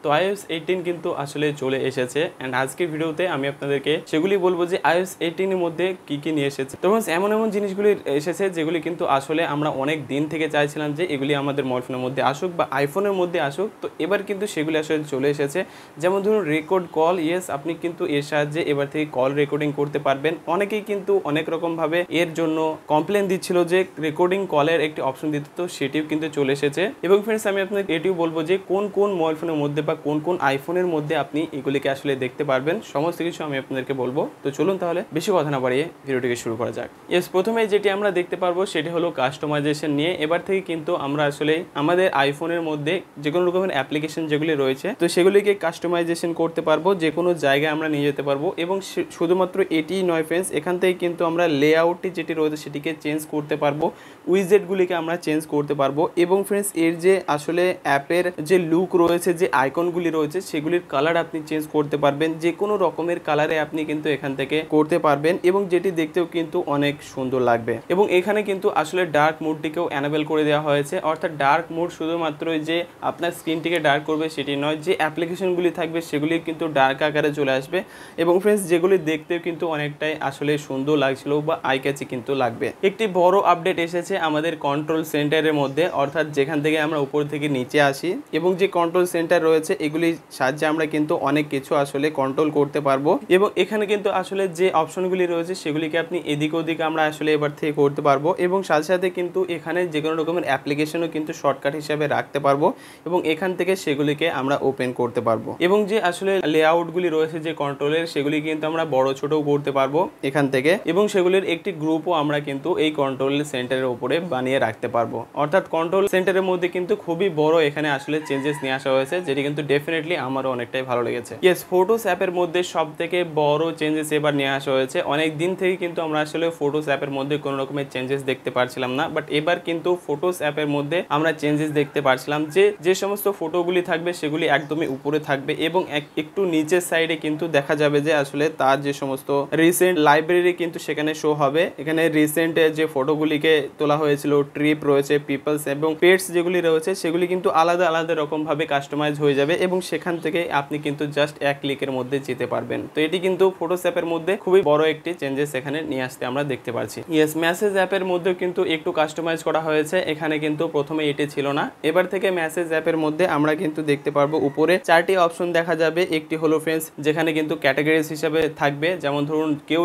তো iOS 18 কিন্তু আসলে চলে এসেছে এন্ড আজকের ভিডিওতে আমি আপনাদেরকে সেগুলি বলবো যে iOS 18 এর মধ্যে কি কি নিয়ে এসেছে। তো এমন এমন জিনিসগুলি এসেছে যেগুলি কিন্তু আসলে আমরা অনেক দিন থেকে চাইছিলাম যে এগুলি আমাদের মোবাইল ফোনের মধ্যে আসুক বা আইফোনের মধ্যে আসুক। তো এবার কিন্তু সেগুলি আসলে চলে এসেছে। যেমন ধরুন রেকর্ড কল, ইয়েস আপনি কিন্তু এর সাহায্যে এবার থেকে কল রেকর্ডিং করতে পারবেন। অনেকেই কিন্তু অনেক রকমভাবে এর জন্য কমপ্লেন দিচ্ছিল যে রেকর্ডিং কলের একটি অপশন দিতে, তো সেটিও কিন্তু চলে এসেছে। এবং ফ্রেন্ডস আমি আপনাদের এটিও বলবো যে কোন কোন মোবাইল ফোনের মধ্যে বা কোন কোন আইফোনের মধ্যে আপনি এগুলিকে আসলে দেখতে পারবেন, সমস্ত কিছু আমি আপনাদেরকে বলবো। তো চলুন তাহলে বেশি কথা না বাড়িয়ে ভিডিওটিকে শুরু করা যাক। ইয়েস, প্রথমে যেটি আমরা দেখতে পারবো সেটি হলো কাস্টমাইজেশন নিয়ে। এবার থেকে কিন্তু আমরা আসলে আমাদের আইফোনের মধ্যে যে কোনো রকমের অ্যাপ্লিকেশন যেগুলি রয়েছে তো সেগুলিকে কাস্টমাইজেশন করতে পারবো, যে কোনো জায়গায় আমরা নিয়ে যেতে পারবো। এবং শুধুমাত্র এটিই নয় ফ্রেন্ডস, এখান থেকে কিন্তু আমরা লেআউটটি যেটি রয়েছে সেটিকে চেঞ্জ করতে পারবো, উইজেটগুলিকে আমরা চেঞ্জ করতে পারবো। এবং ফ্রেন্ডস এর যে আসলে অ্যাপের যে লুক রয়েছে, যে আইকনগুলি রয়েছে সেগুলির কালার আপনি চেঞ্জ করতে পারবেন, যে কোনো রকমের কালারে আপনি কিন্তু এখান থেকে করতে পারবেন এবং যেটি দেখতেও কিন্তু অনেক সুন্দর লাগবে। এবং এখানে কিন্তু আসলে ডার্ক মোডটিকেও এনেবল করে দেওয়া হয়েছে, অর্থাৎ ডার্ক মোড শুধুমাত্র যে আপনার স্ক্রিনটিকে ডার্ক করবে সেটি নয়, যে অ্যাপ্লিকেশনগুলি থাকবে সেগুলি কিন্তু ডার্ক আকারে চলে আসবে। এবং ফ্রেন্ডস যেগুলি দেখতেও কিন্তু অনেকটাই আসলে সুন্দর লাগছিল বা আই ক্যাচি কিন্তু লাগবে। একটি বড় আপডেট এসেছে আমাদের কন্ট্রোল সেন্টারের মধ্যে, অর্থাৎ যেখান থেকে আমরা উপর থেকে নিচে আসি এবং যে কন্ট্রোল সেন্টার রয়েছে এগুলির সাহায্যে আমরা কিন্তু অনেক কিছু আসলে কন্ট্রোল করতে পারবো। এবং এখানে কিন্তু আসলে যে অপশনগুলি রয়েছে সেগুলিকে আপনি এদিক ওদিক আমরা আসলে এবার থেকে করতে পারবো। এবং সাথে সাথে কিন্তু এখানে যে কোনো রকমের অ্যাপ্লিকেশনও কিন্তু শর্টকাট হিসাবে রাখতে পারবো এবং এখান থেকে সেগুলিকে আমরা ওপেন করতে পারবো। এবং যে আসলে লেআউটগুলি রয়েছে যে কন্ট্রোলের সেগুলি কিন্তু আমরা বড় ছোটও করতে পারবো এখান থেকে। এবং সেগুলির একটি গ্রুপও আমরা কিন্তু এই কন্ট্রোল সেন্টারের উপরে বানিয়ে রাখতে পারবো। অর্থাৎ কন্ট্রোল সেন্টারের মধ্যে কিন্তু খুবই বড় এখানে আসলে চেঞ্জেস নিয়ে আসা হয়েছে, যেটি কিন্তু ডেফিনেটলি আমারও অনেকটাই ভালো লেগেছে। ইয়েস, ফটোস অ্যাপের মধ্যে সব থেকে বড় চেঞ্জেস এবার নিয়ে আসা হয়েছে। অনেক দিন থেকে কিন্তু আমরা আসলে ফটোস অ্যাপের মধ্যে কোনো রকমের চেঞ্জেস দেখতে পারছিলাম না, বাট এবার কিন্তু ফটোস অ্যাপের মধ্যে আমরা চেঞ্জেস দেখতে পারছিলাম। যে সমস্ত ফটোগুলি থাকবে সেগুলি একদমই উপরে থাকবে এবং একটু নিচের সাইডে কিন্তু দেখা যাবে যে আসলে তার যে সমস্ত রিসেন্ট লাইব্রেরি কিন্তু সেখানে শো হবে। এখানে রিসেন্ট যে ফটোগুলিকে তোলা হয়েছিল, ট্রিপ রয়েছে, পিপলস এবং পেটস যেগুলি রয়েছে সেগুলি কিন্তু আলাদা আলাদা রকম ভাবে কাস্টমাইজ হয়ে যাবে এবং সেখান থেকে আপনি কিন্তু জাস্ট এক ক্লিকের মধ্যে যেতে পারবেন। তো এটি কিন্তু ফটোস অ্যাপের মধ্যে খুবই বড় একটি চেঞ্জেস এখানে নিয়ে আসতে আমরা দেখতে পাচ্ছি। ইয়েস, মেসেজ অ্যাপের মধ্যেও কিন্তু একটু কাস্টমাইজ করা হয়েছে। এখানে কিন্তু প্রথমে এটি ছিল না, এবার থেকে মেসেজ অ্যাপের মধ্যে আমরা কিন্তু দেখতে পারবো উপরে চারটি অপশন দেখা যাবে। একটি হলো ফ্রেন্ডস যেখানে কিন্তু ক্যাটাগরিজ হিসাবে থাকবে, যেমন ধরুন কেউ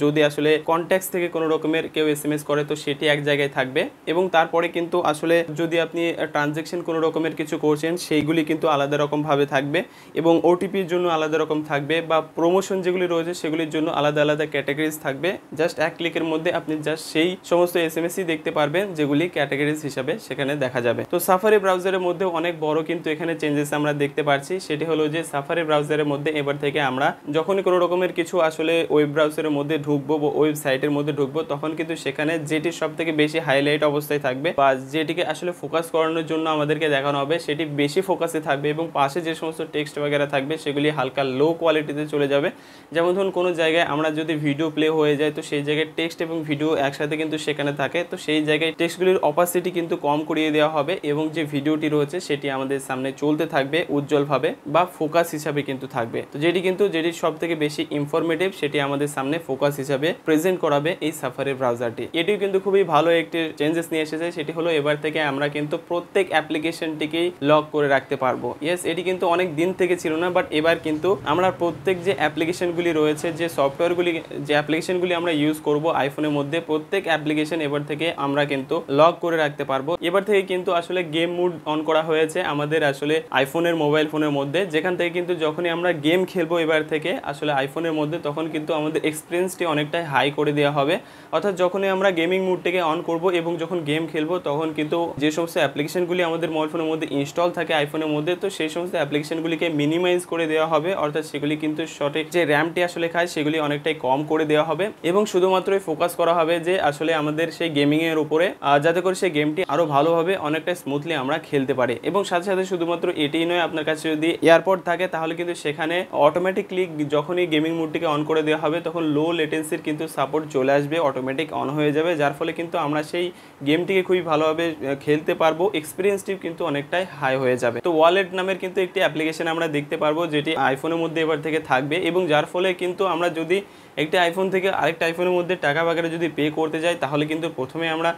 যদি আসলে কন্ট্যাক্টস থেকে কোনো রকমের কেউ এসএমএস করে তো সেটি এক জায়গায় থাকবে। এবং তারপরে কিন্তু আসলে যদি আপনি ট্রানজ্যাকশন কোনো রকমের কিছু করছেন সেইগুলি কিন্তু আলাদা রকম ভাবে থাকবে এবং ওটিপির জন্য আলাদা রকম থাকবে বা প্রমোশন যেগুলি রয়েছে সেগুলির জন্য আলাদা আলাদা ক্যাটাগরিজ থাকবে। জাস্ট এক ক্লিকের মধ্যে আপনি জাস্ট সেই সমস্ত এসএমএসই দেখতে পারবেন যেগুলি ক্যাটাগরিজ হিসাবে সেখানে দেখা যাবে। তো সাফারি ব্রাউজারের মধ্যে অনেক বড় কিন্তু এখানে চেঞ্জেস আমরা দেখতে পাচ্ছি। সেটি হলো যে সাফারি ব্রাউজারের মধ্যে এবার থেকে আমরা যখনই কোনো রকমের কিছু আসলে ওয়েব ব্রাউজারের মধ্যে ঢুকবো বা ওয়েবসাইটের মধ্যে ঢুকবো তখন কিন্তু সেখানে যেটি সব থেকে বেশি হাইলাইট অবস্থায় থাকবে বা যেটিকে আসলে ফোকাস করানোর জন্য আমাদেরকে দেখানো হবে সেটি বেশি ফোকাসে থাকবে এবং পাশে যে সমস্ত টেক্সট वगैरह থাকবে সেগুলি হালকা লো কোয়ালিটিতে চলে যাবে। যেমন ধরুন কোনো জায়গায় আমরা যদি ভিডিও প্লে হয়ে যায় তো সেই জায়গায় টেক্সট এবং ভিডিও একসাথে কিন্তু সেখানে থাকে, তো সেই জায়গায় টেক্সটগুলির অপাসিটি কিন্তু কম করিয়ে দেওয়া হবে এবং যে ভিডিওটি রয়েছে সেটি আমাদের সামনে চলতে থাকবে উজ্জ্বলভাবে বা ফোকাস হিসাবে কিন্তু থাকবে। তো যেটি সব থেকে বেশি ইনফরমেটিভ সেটি আমাদের সামনে ফোকাস হিসাবে প্রেজেন্ট করাবে এই সাফারি ব্রাউজারটি। এটিও কিন্তু খুবই ভালো একটি চেঞ্জেস নিয়ে এসেছে। সেটি হলো এবার থেকে আমরা কিন্তু প্রত্যেক অ্যাপ্লিকেশনটিকেই লক করে রাখতে পারবো। ইয়েস, এটি কিন্তু অনেক দিন থেকে ছিল না, বাট এবার কিন্তু আমরা প্রত্যেক যে অ্যাপ্লিকেশনগুলি রয়েছে, যে সফটওয়্যারগুলি, যে অ্যাপ্লিকেশনগুলি আমরা ইউজ করব আইফোনের মধ্যে, প্রত্যেক অ্যাপ্লিকেশন এবার থেকে আমরা কিন্তু লক করে রাখতে পারবো। এবার থেকে কিন্তু আসলে গেম মোড অন করা হয়েছে আমাদের আসলে আইফোনের মোবাইল ফোনের মধ্যে, যেখান থেকে কিন্তু যখনই আমরা গেম খেলবো এবার থেকে আসলে আইফোনের মধ্যে তখন কিন্তু আমাদের এক্সপিরিয়েন্সটি অনেকটাই হাই করে দেওয়া হবে। অর্থাৎ যখনই আমরা গেমিং মোডটিকে অন করব এবং যখন গেম খেলবো তখন কিন্তু যে সমস্ত অ্যাপ্লিকেশনগুলি আমাদের মোবাইল ফোনের মধ্যে ইনস্টল থাকে আইফোনের মধ্যে তো সেই সমস্ত অ্যাপ্লিকেশনগুলিকে মিনিমাইজ করে দেওয়া হবে, অর্থাৎ সেগুলি কিন্তু সঠিক যে র্যামটি আসলে খায় সেগুলি অনেকটাই কম করে দেওয়া হবে এবং শুধুমাত্রই ফোকাস করা হবে যে আসলে আমাদের সেই গেমিংয়ের উপরে, যাতে করে সেই গেমটি আরও ভালোভাবে অনেকটা স্মুথলি আমরা খেলতে পারি। এবং সাথে সাথে শুধুমাত্র এটিই নয়, আপনার কাছে যদি এয়ারপড থাকে তাহলে কিন্তু সেখানে অটোমেটিকলি যখনই গেমিং মোডটিকে অন করে দেওয়া হবে তখন লো লেটেন্সির কিন্তু সাপোর্ট চলে আসবে, অটোমেটিক অন হয়ে যাবে, যার ফলে কিন্তু আমরা সেই গেমটিকে খুবই ভালোভাবে খেলতে পারবো, এক্সপিরিয়েন্সটিও কিন্তু অনেকটাই হাই হয়ে যাবে। তো ওয়ালেট নামের কিন্তু একটি অ্যাপ্লিকেশন আমরা দেখতে পারবো যেটি আইফোনের মধ্যে এবার থেকে থাকবে, এবং যার ফলে কিন্তু আমরা যদি একটি আইফোন থেকে আরেকটা আইফোনের মধ্যে টাকা বাগেরা যদি পে করতে যাই তাহলে কিন্তু প্রথমে আমরা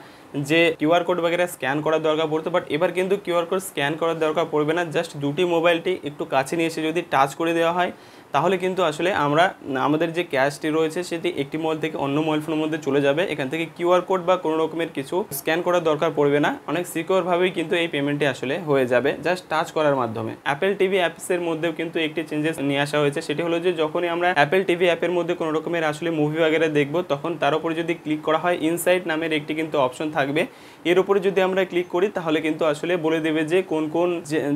যে কিউআর কোড বাগেরা স্ক্যান করার দরকার পড়তো, বাট এবার কিন্তু কিউআর কোড স্ক্যান করার দরকার পড়বে না। জাস্ট দুটি মোবাইলটি একটু কাছে নিয়ে এসে যদি টাচ করে দেওয়া হয় তাহলে কিন্তু আসলে আমরা আমাদের যে ক্যাশটি রয়েছে সেটি একটি মোবাইল থেকে অন্য মোবাইল ফোনের মধ্যে চলে যাবে। এখান থেকে কিউআর কোড বা কোনো রকমের কিছু স্ক্যান করার দরকার পড়বে না, অনেক সিকিউরভাবেই কিন্তু এই পেমেন্টটি আসলে হয়ে যাবে জাস্ট টাচ করার মাধ্যমে। অ্যাপেল টিভি অ্যাপসের মধ্যেও কিন্তু একটি চেঞ্জেস নিয়ে আসা হয়েছে, সেটি হলো যে যখনই আমরা অ্যাপেল টিভি অ্যাপের মধ্যে কোনো রকমের আসলে মুভি বাগেরা দেখবো তখন তার উপরে যদি ক্লিক করা হয় ইনসাইট নামের একটি কিন্তু অপশন থাকবে, এর উপরে যদি আমরা ক্লিক করি তাহলে কিন্তু আসলে বলে দেবে যে কোন কোন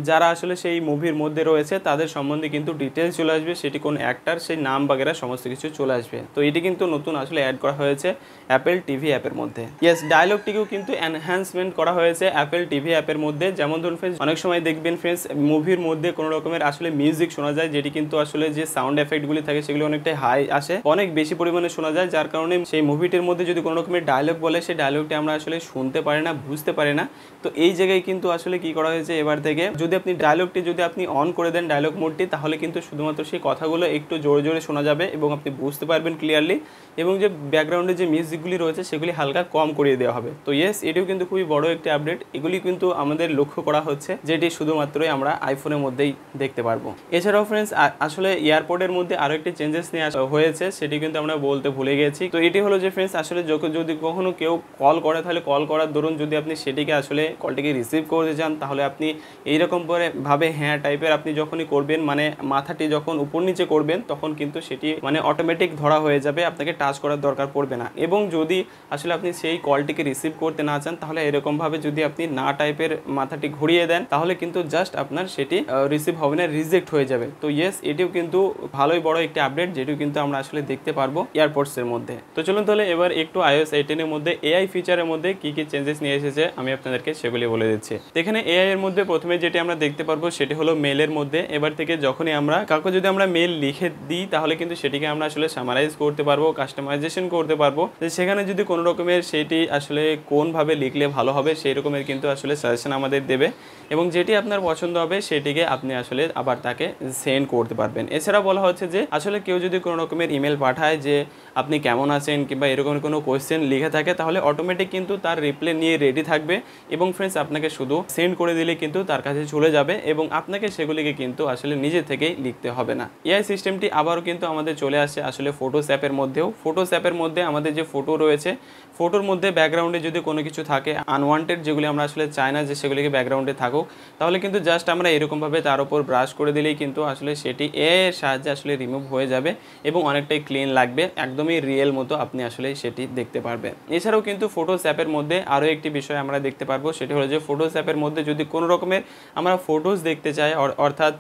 যারা আসলে সেই মুভির মধ্যে রয়েছে তাদের সম্বন্ধে কিন্তু ডিটেলস চলে আসবে, সেটি কোন অ্যাক্টার সেই নাম বাগেরা সমস্ত কিছু চলে আসবে। তো এটি কিন্তু নতুন আসলে অ্যাড করা হয়েছে অ্যাপেল টিভি অ্যাপের মধ্যে। ইয়েস, ডায়লগটিকেও কিন্তু এনহ্যান্সমেন্ট করা হয়েছে অ্যাপেল টিভি অ্যাপের মধ্যে। যেমন ধরুন ফ্রেন্ডস, অনেক সময় দেখবেন ফ্রেন্ডস মুভির মধ্যে কোনো রকমের আসলে মিউজিক শোনা যায়, যেটি কিন্তু আসলে যে সাউন্ড এফেক্টগুলি থাকে সেগুলো অনেকটাই হাই আসে, অনেক বেশি পরিমাণে শোনা যায়, যার কারণে সেই মুভিটির মধ্যে যদি কোনো রকমের ডায়লগ বলে সেই ডায়লগটি আমরা আসলে শুনতে পারি না, বুঝতে পারি না। তো এই জায়গায় কিন্তু আসলে কি করা হয়েছে এবার থেকে, যদি আপনি ডায়লগটি যদি আপনি অন করে দেন ডায়লগ মোডটি, তাহলে কিন্তু শুধুমাত্র সেই কথাগুলো একটু জোরে জোরে শোনা যাবে এবং আপনি বুঝতে পারবেন ক্লিয়ারলি, এবং যে ব্যাকগ্রাউন্ডে যে মিউজিকগুলি রয়েছে সেগুলি হালকা কম করিয়ে দেওয়া হবে। তো ইয়েস, এটিও কিন্তু খুবই বড় একটি আপডেট, এগুলি কিন্তু আমাদের লক্ষ্য করা হচ্ছে যেটি শুধুমাত্রই আমরা আইফোনের মধ্যেই দেখতে পারবো। এছাড়াও ফ্রেন্ডস আসলে এয়ারপোর্টের মধ্যে আরও একটি চেঞ্জেস নিয়ে আসা হয়েছে, সেটি কিন্তু আমরা বলতে ভুলে গেছি। তো এটি হলো যে ফ্রেন্ডস আসলে যদি কখনো কেউ কল করে তাহলে কল করার দরুন যদি আপনি সেটিকে আসলে কলটিকে রিসিভ করতে চান তাহলে আপনি এইরকম করে ভাবে হ্যাঁ টাইপের আপনি যখনই করবেন, মানে মাথাটি যখন উপর নিচে করবেন তখন কিন্তু সেটি মানে অটোমেটিক ধরা হয়ে যাবে, আপনাকে টাচ করার দরকার পড়বে না। এবং যদি আসলে আপনি সেই কলটিকে রিসিভ করতে না চান তাহলে এরকমভাবে যদি আপনি না টাইপের মাথাটি ঘুরিয়ে দেন তাহলে কিন্তু জাস্ট আপনার সেটি রিসিভ হবে না, রিজেক্ট হয়ে যাবে। তো ইয়েস, এটিও কিন্তু ভালোই বড় একটি আপডেট যেটিও কিন্তু আমরা আসলে দেখতে পারবো এয়ারপোর্টসের মধ্যে। তো চলুন তাহলে এবার একটু iOS 18 এর মধ্যে এআই ফিচারের মধ্যে কি কি চেঞ্জেস নিয়ে এসেছে আমি আপনাদেরকে সেগুলি বলে দিচ্ছি। এখানে এআই এর মধ্যে প্রথমে যেটি আমরা দেখতে পারবো সেটি হলো মেলের মধ্যে। এবার থেকে যখনই আমরা কাউকে যদি আমরা মেল লিখে দিই তাহলে কিন্তু সেটিকে আমরা আসলে সামারাইজ করতে পারবো, কাস্টমাইজেশন করতে পারবো, সেখানে যদি কোনো রকমের সেটি আসলে কোনভাবে লিখলে ভালো হবে সেই রকমের কিন্তু আসলে সাজেশন আমাদের দেবে, এবং যেটি আপনার পছন্দ হবে সেটিকে আপনি আসলে আবার তাকে সেন্ড করতে পারবেন। এছাড়া বলা হচ্ছে যে আসলে কেউ যদি কোনো রকমের ইমেল পাঠায় যে আপনি কেমন আছেন কিংবা এরকম কোনো কোয়েশ্চেন লিখে থাকে তাহলে অটোমেটিক কিন্তু তার রিপ্লাই নিয়ে রেডি থাকবে, এবং ফ্রেন্ডস আপনাকে শুধু সেন্ড করে দিলে কিন্তু তার কাছে চলে যাবে, এবং আপনাকে সেগুলিকে কিন্তু আসলে নিজে থেকেই লিখতে হবে না। এআই সিস্টেমটি আবারও কিন্তু আমাদের চলে আসে আসলে ফটোস অ্যাপের মধ্যেও। ফটোস অ্যাপের মধ্যে আমাদের যে ফটো রয়েছে, ফটোর মধ্যে ব্যাকগ্রাউন্ডে যদি কোনো কিছু থাকে আনওয়ান্টেড, যেগুলি আমরা আসলে চাই না যে সেগুলিকে ব্যাকগ্রাউন্ডে থাকুক, তাহলে কিন্তু জাস্ট আমরা এরকমভাবে তার উপর ব্রাশ করে দিলেই কিন্তু আসলে সেটি এর সাহায্যে আসলে রিমুভ হয়ে যাবে এবং অনেকটাই ক্লিন লাগবে, একদমই রিয়েল মতো আপনি আসলে সেটি দেখতে পারবেন। এছাড়াও কিন্তু ফটোস অ্যাপের মধ্যে আরও একটি বিষয় আমরা দেখতে পারবো, সেটি হলো যে ফটোস অ্যাপের মধ্যে যদি কোনো রকমের আমরা ফটোস দেখতে চাই, অর্থাৎ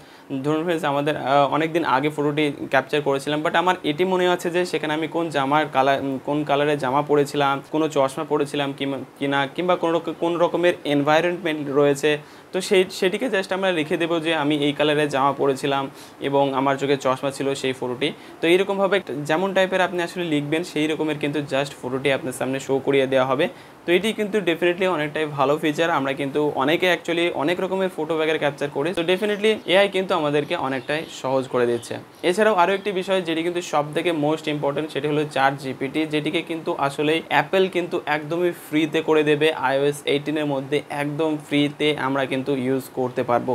ধরুন ফ্রেন্ডস আমাদের অনেক দিন আগে ফটোটি ক্যাপচার করেছিলাম, বাট আমার এটি মনে হচ্ছে যে সেখানে আমি কোন কালারের জামা পরেছিলাম, কোনো চশমা পরেছিলাম কিনা, কিংবা কোন রকমের এনভায়রনমেন্ট রয়েছে, তো সেটিকে জাস্ট আমরা লিখে দেবো যে আমি এই কালারের জামা পরেছিলাম এবং আমার চোখে চশমা ছিল সেই ফটোটি। তো এইরকমভাবে যেমন টাইপের আপনি আসলে লিখবেন সেই রকমের কিন্তু জাস্ট ফটোটি আপনার সামনে শো করিয়ে দেওয়া হবে। তো এটি কিন্তু ডেফিনেটলি অনেকটাই ভালো ফিচার, আমরা কিন্তু অনেকে অ্যাকচুয়ালি অনেক রকমের ফটো ব্যাগের ক্যাপচার করি, তো ডেফিনেটলি এআই কিন্তু আমাদেরকে অনেকটাই সহজ করে দিচ্ছে। এছাড়াও আরও একটি বিষয় যেটি কিন্তু সব থেকে মোস্ট ইম্পর্টেন্ট, সেটি হলো ChatGPT, যেটিকে কিন্তু আসলে অ্যাপেল কিন্তু একদমই ফ্রিতে করে দেবে iOS 18 এর মধ্যে, একদম ফ্রিতে আমরা কিন্তু ইউজ করতে পারবো।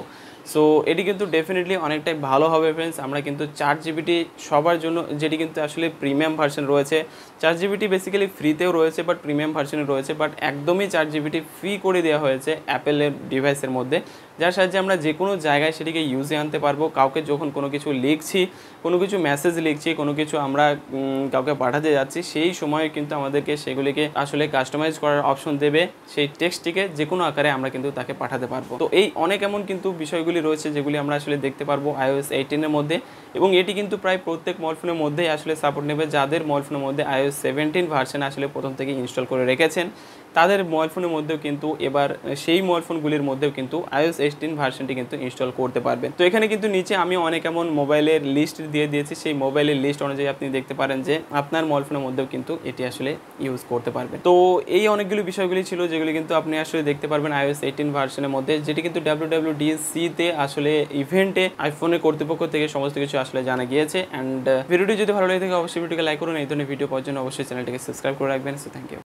সো এটি কিন্তু ডেফিনেটলি অনেকটাই ভালো হবে ফ্রেন্ডস। আমরা কিন্তু ChatGPT সবার জন্য, যেটি কিন্তু আসলে প্রিমিয়াম ভার্সন রয়েছে, ChatGPT বেসিক্যালি ফ্রিতেও রয়েছে বাট প্রিমিয়াম ভার্সনে রয়েছে, বাট একদমই ChatGPT ফ্রি করে দেওয়া হয়েছে অ্যাপেলের ডিভাইসের মধ্যে, যার সাহায্যে আমরা যে কোনো জায়গায় সেটিকে ইউজে আনতে পারবো। কাউকে যখন কোনো কিছু লিখছি, কোনো কিছু মেসেজ লিখছি, কোনো কিছু আমরা কাউকে পাঠাতে যাচ্ছি, সেই সময় কিন্তু আমাদেরকে সেগুলিকে আসলে কাস্টমাইজ করার অপশন দেবে, সেই টেক্সটটিকে যে কোনো আকারে আমরা কিন্তু তাকে পাঠাতে পারবো। তো এই অনেক এমন কিন্তু বিষয়গুলি রয়েছে যেগুলি আমরা আসলে দেখতে পারবো iOS 18 এর মধ্যে, এবং এটি কিন্তু প্রায় প্রত্যেক মোবাইল ফোনের মধ্যেই আসলে সাপোর্ট নেবে, যাদের মোবাইল ফোনের মধ্যে iOS 17 ভার্সন আসলে প্রথম থেকে ইনস্টল করে রেখেছেন। তাদের মোবাইল ফোনের মধ্যেও কিন্তু এবার সেই মোবাইল ফোনগুলির মধ্যেও কিন্তু iOS 18 ভার্সনটি কিন্তু ইনস্টল করতে পারবেন। তো এখানে কিন্তু নিচে আমি অনেক এমন মোবাইলের লিস্ট দিয়ে দিয়েছি, সেই মোবাইলের লিস্ট অনুযায়ী আপনি দেখতে পারেন যে আপনার মোবাইল ফোনের মধ্যেও কিন্তু এটি আসলে ইউজ করতে পারবেন। তো এই অনেকগুলো বিষয়গুলি ছিল যেগুলি কিন্তু আপনি আসলে দেখতে পারবেন iOS 18 ভার্সনের মধ্যে, যেটি কিন্তু WWDC তে আসলে ইভেন্টে আইফোনের কর্তৃপক্ষ থেকে সমস্ত কিছু আসলে জানা গিয়েছে। অ্যান্ড ভিডিওটি যদি ভালো লাগে থাকে অবশ্যই ভিডিওকে লাইক করুন। এই ধরনের ভিডিও পাওয়ার জন্য অবশ্যই চ্যানেলটিকে সাবস্ক্রাইব করে রাখবেন। So thank you.